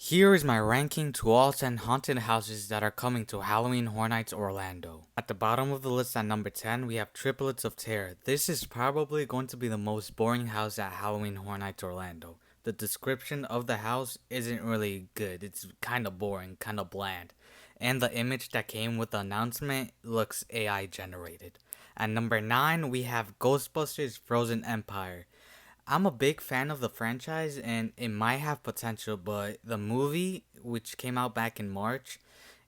Here is my ranking to all 10 haunted houses that are coming to Halloween Horror Nights Orlando. At the bottom of the list at number 10, we have Triplets of Terror. This is probably going to be the most boring house at Halloween Horror Nights Orlando. The description of the house isn't really good. It's kind of boring, kind of bland. And the image that came with the announcement looks AI generated. At number 9, we have Ghostbusters Frozen Empire. I'm a big fan of the franchise and it might have potential, but the movie, which came out back in March,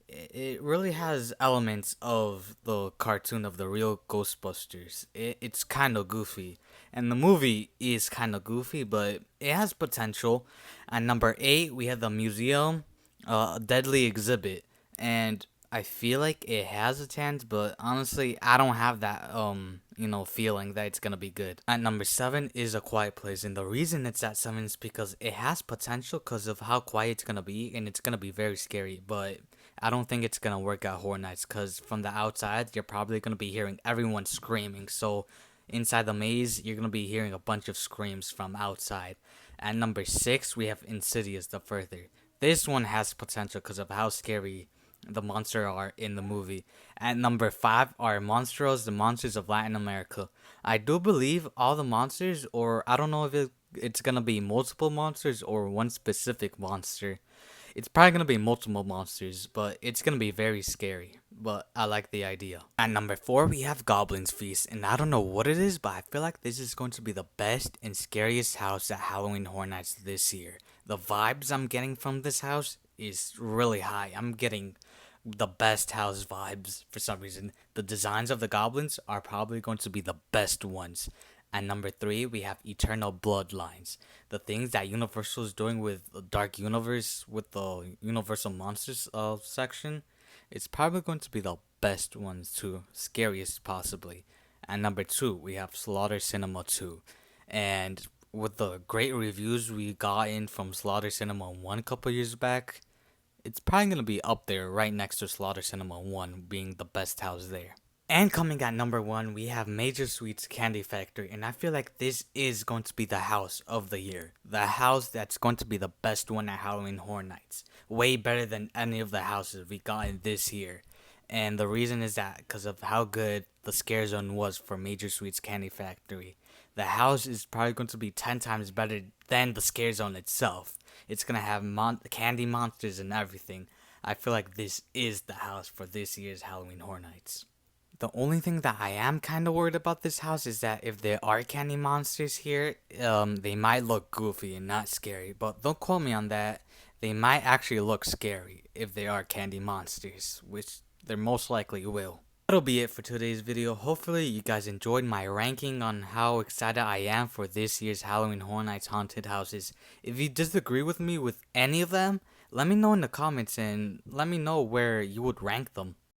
it really has elements of the cartoon of the real Ghostbusters. It's kind of goofy, and the movie is kind of goofy, but it has potential. At number 8, we have the museum, Deadly Exhibit, and I feel like it has a chance, but honestly, I don't have that feeling that it's gonna be good. At number 7 is A Quiet Place, and the reason it's at 7 is because it has potential because of how quiet it's gonna be, and it's gonna be very scary. But I don't think it's gonna work at Horror Nights because from the outside, you're probably gonna be hearing everyone screaming. So inside the maze, you're gonna be hearing a bunch of screams from outside. At number 6, we have Insidious: The Further. This one has potential because of how scary the monster are in the movie. At number 5 are Monstros, the Monsters of Latin America. I do believe all the monsters, or I don't know if it's gonna be multiple monsters or one specific monster. It's probably gonna be multiple monsters, but it's gonna be very scary. But I like the idea. At number 4, we have Goblin's Feast, and I don't know what it is, but I feel like this is going to be the best and scariest house at Halloween Horror Nights this year. The vibes I'm getting from this house is really high. I'm getting the best house vibes for some reason. The designs of the goblins are probably going to be the best ones. At number 3, we have Eternal Bloodlines. The things that Universal is doing with the Dark Universe, with the Universal Monsters section, it's probably going to be the best ones too, scariest possibly. At number 2, we have Slaughter Cinema 2. And with the great reviews we got in from Slaughter Cinema 1 a couple years back, it's probably going to be up there right next to Slaughter Cinema 1 being the best house there. And coming at number 1, we have Major Sweets Candy Factory, and I feel like this is going to be the house of the year. The house that's going to be the best one at Halloween Horror Nights. Way better than any of the houses we got in this year. And the reason is that because of how good the scare zone was for Major Sweets Candy Factory. The house is probably going to be 10 times better than the scare zone itself. It's going to have candy monsters and everything. I feel like this is the house for this year's Halloween Horror Nights. The only thing that I am kind of worried about this house is that if there are candy monsters here, they might look goofy and not scary. But don't quote me on that. They might actually look scary if they are candy monsters, which they most likely will. That'll be it for today's video. Hopefully you guys enjoyed my ranking on how excited I am for this year's Halloween Horror Nights haunted houses. If you disagree with me with any of them, let me know in the comments and let me know where you would rank them.